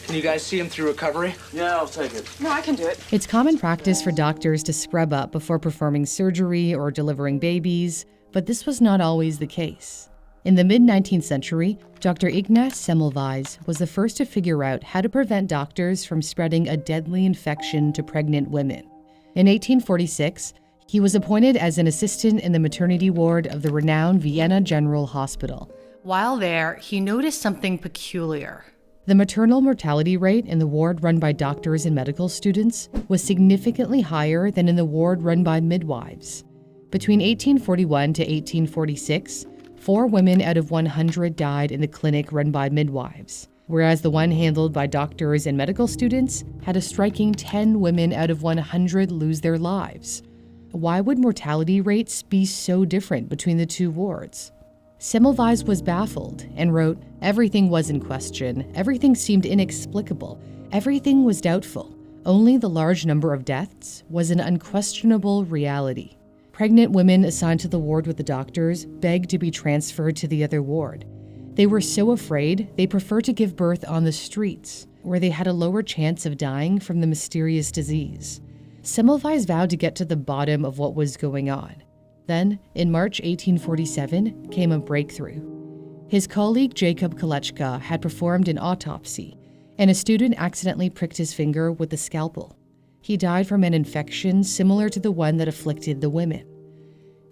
Can you guys see him through recovery? Yeah, I'll take it. No, I can do it. It's common practice for doctors to scrub up before performing surgery or delivering babies, but this was not always the case. In the mid-19th century, Dr. Ignaz Semmelweis was the first to figure out how to prevent doctors from spreading a deadly infection to pregnant women. In 1846, he was appointed as an assistant in the maternity ward of the renowned Vienna General Hospital. While there, he noticed something peculiar. The maternal mortality rate in the ward run by doctors and medical students was significantly higher than in the ward run by midwives. Between 1841 to 1846, 4 women out of 100 died in the clinic run by midwives, whereas the one handled by doctors and medical students had a striking 10 women out of 100 lose their lives. Why would mortality rates be so different between the two wards? Semmelweis was baffled and wrote, "Everything was in question, everything seemed inexplicable, everything was doubtful. Only the large number of deaths was an unquestionable reality." Pregnant women assigned to the ward with the doctors begged to be transferred to the other ward. They were so afraid they preferred to give birth on the streets, where they had a lower chance of dying from the mysterious disease. Semmelweis vowed to get to the bottom of what was going on. Then, in March 1847, came a breakthrough. His colleague Jacob Kolechka had performed an autopsy, and a student accidentally pricked his finger with a scalpel. He died from an infection similar to the one that afflicted the women.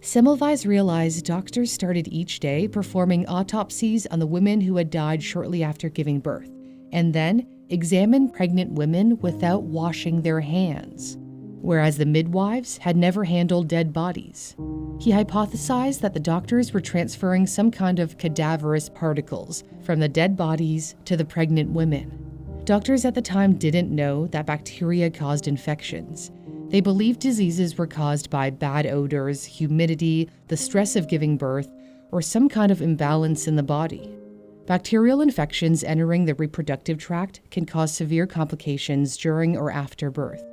Semmelweis realized doctors started each day performing autopsies on the women who had died shortly after giving birth, and then examined pregnant women without washing their hands, whereas the midwives had never handled dead bodies. He hypothesized that the doctors were transferring some kind of cadaverous particles from the dead bodies to the pregnant women. Doctors at the time didn't know that bacteria caused infections. They believed diseases were caused by bad odors, humidity, the stress of giving birth, or some kind of imbalance in the body. Bacterial infections entering the reproductive tract can cause severe complications during or after birth.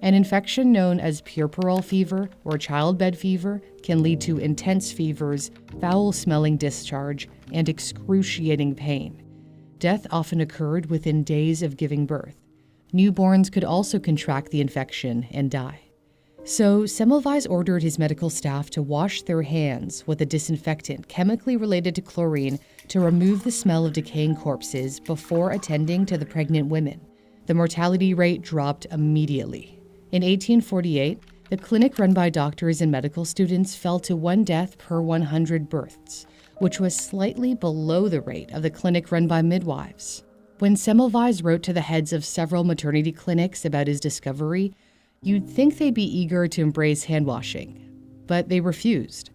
An infection known as puerperal fever or childbed fever can lead to intense fevers, foul-smelling discharge, and excruciating pain. Death often occurred within days of giving birth. Newborns could also contract the infection and die. So Semmelweis ordered his medical staff to wash their hands with a disinfectant chemically related to chlorine to remove the smell of decaying corpses before attending to the pregnant women. The mortality rate dropped immediately. In 1848, the clinic run by doctors and medical students fell to 1 death per 100 births, which was slightly below the rate of the clinic run by midwives. When Semmelweis wrote to the heads of several maternity clinics about his discovery, you'd think they'd be eager to embrace hand washing, but they refused.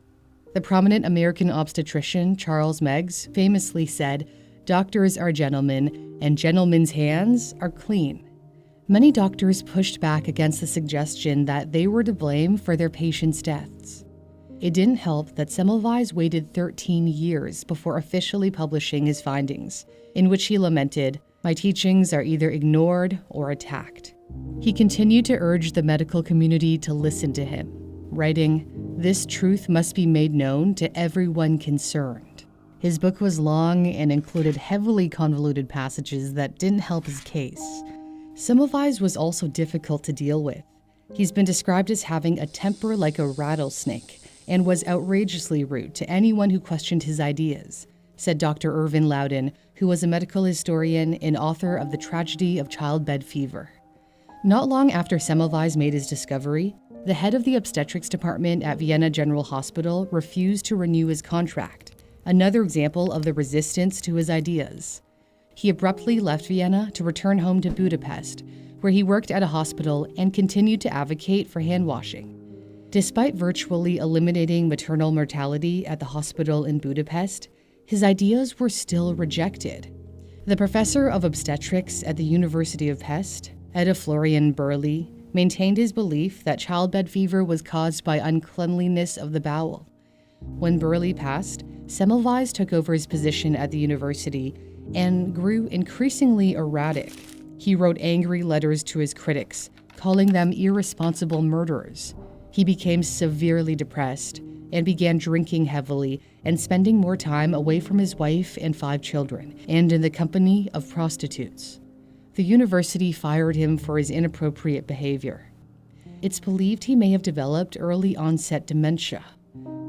The prominent American obstetrician Charles Meigs famously said, "Doctors are gentlemen, and gentlemen's hands are clean." Many doctors pushed back against the suggestion that they were to blame for their patients' deaths. It didn't help that Semmelweis waited 13 years before officially publishing his findings, in which he lamented, "My teachings are either ignored or attacked." He continued to urge the medical community to listen to him, writing, "This truth must be made known to everyone concerned." His book was long and included heavily convoluted passages that didn't help his case. Semmelweis was also difficult to deal with. He's been described as having a temper like a rattlesnake and was outrageously rude to anyone who questioned his ideas, said Dr. Irvin Loudon, who was a medical historian and author of The Tragedy of Childbed Fever. Not long after Semmelweis made his discovery, the head of the obstetrics department at Vienna General Hospital refused to renew his contract, another example of the resistance to his ideas. He abruptly left Vienna to return home to Budapest, where he worked at a hospital and continued to advocate for hand washing. Despite virtually eliminating maternal mortality at the hospital in Budapest, his ideas were still rejected. The professor of obstetrics at the University of Pest, Eda Florian Burley, maintained his belief that childbed fever was caused by uncleanliness of the bowel. When Burley passed, Semmelweis took over his position at the university and grew increasingly erratic. He wrote angry letters to his critics, calling them irresponsible murderers. He became severely depressed and began drinking heavily and spending more time away from his wife and 5 children, and in the company of prostitutes. The university fired him for his inappropriate behavior. It's believed he may have developed early-onset dementia,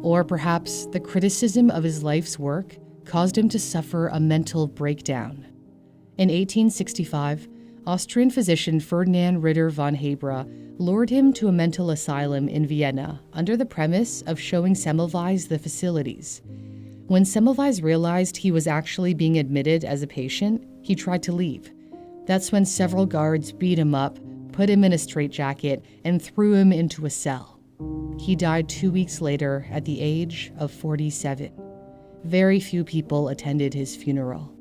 or perhaps the criticism of his life's work caused him to suffer a mental breakdown. In 1865, Austrian physician Ferdinand Ritter von Hebra lured him to a mental asylum in Vienna under the premise of showing Semmelweis the facilities. When Semmelweis realized he was actually being admitted as a patient, he tried to leave. That's when several guards beat him up, put him in a straitjacket, and threw him into a cell. He died 2 weeks later at the age of 47. Very few people attended his funeral.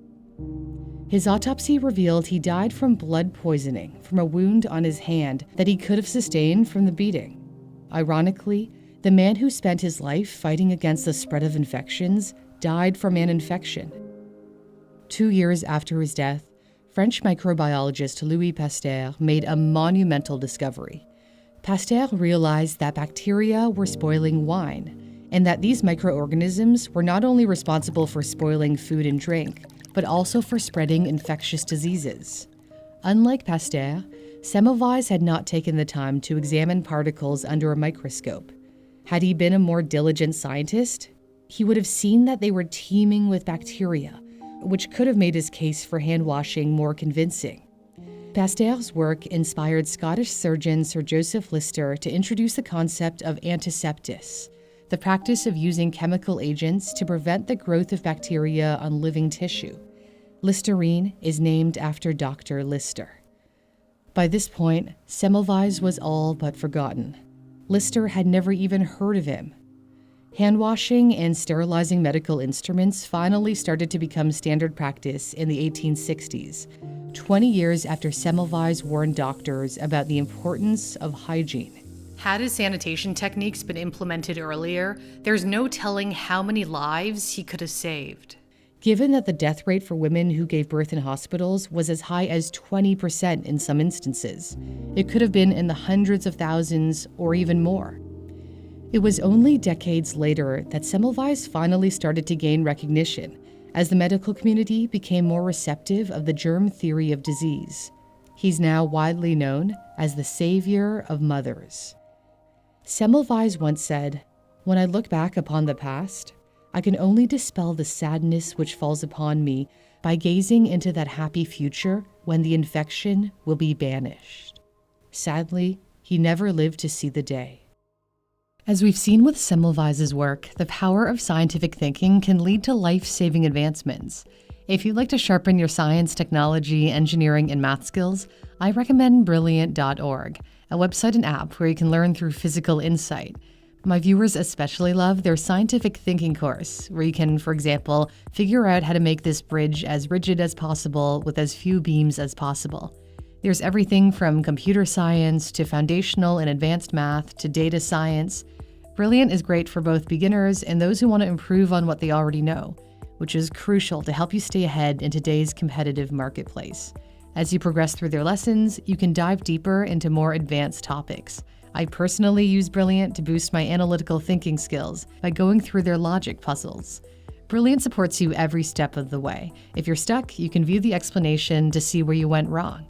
His autopsy revealed he died from blood poisoning from a wound on his hand that he could have sustained from the beating. Ironically, the man who spent his life fighting against the spread of infections died from an infection. 2 years after his death, French microbiologist Louis Pasteur made a monumental discovery. Pasteur realized that bacteria were spoiling wine, and that these microorganisms were not only responsible for spoiling food and drink, but also for spreading infectious diseases. Unlike Pasteur, Semmelweis had not taken the time to examine particles under a microscope. Had he been a more diligent scientist, he would have seen that they were teeming with bacteria, which could have made his case for hand washing more convincing. Pasteur's work inspired Scottish surgeon Sir Joseph Lister to introduce the concept of antisepsis, the practice of using chemical agents to prevent the growth of bacteria on living tissue. Listerine is named after Dr. Lister. By this point, Semmelweis was all but forgotten. Lister had never even heard of him. Hand-washing and sterilizing medical instruments finally started to become standard practice in the 1860s, 20 years after Semmelweis warned doctors about the importance of hygiene. Had his sanitation techniques been implemented earlier, there's no telling how many lives he could have saved. Given that the death rate for women who gave birth in hospitals was as high as 20% in some instances, it could have been in the hundreds of thousands or even more. It was only decades later that Semmelweis finally started to gain recognition as the medical community became more receptive of the germ theory of disease. He's now widely known as the savior of mothers. Semmelweis once said, "When I look back upon the past, I can only dispel the sadness which falls upon me by gazing into that happy future when the infection will be banished." Sadly, he never lived to see the day. As we've seen with Semmelweis' work, the power of scientific thinking can lead to life-saving advancements. If you'd like to sharpen your science, technology, engineering, and math skills, I recommend Brilliant.org, a website and app where you can learn through physical insight. My viewers especially love their scientific thinking course, where you can, for example, figure out how to make this bridge as rigid as possible with as few beams as possible. There's everything from computer science to foundational and advanced math to data science. Brilliant is great for both beginners and those who want to improve on what they already know, which is crucial to help you stay ahead in today's competitive marketplace. As you progress through their lessons, you can dive deeper into more advanced topics. I personally use Brilliant to boost my analytical thinking skills by going through their logic puzzles. Brilliant supports you every step of the way. If you're stuck, you can view the explanation to see where you went wrong.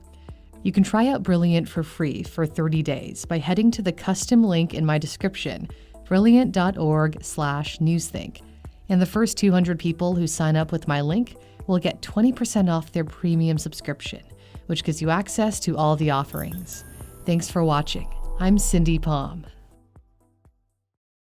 You can try out Brilliant for free for 30 days by heading to the custom link in my description, brilliant.org/newsthink. And the first 200 people who sign up with my link will get 20% off their premium subscription, which gives you access to all the offerings. Thanks for watching. I'm Cindy Palm.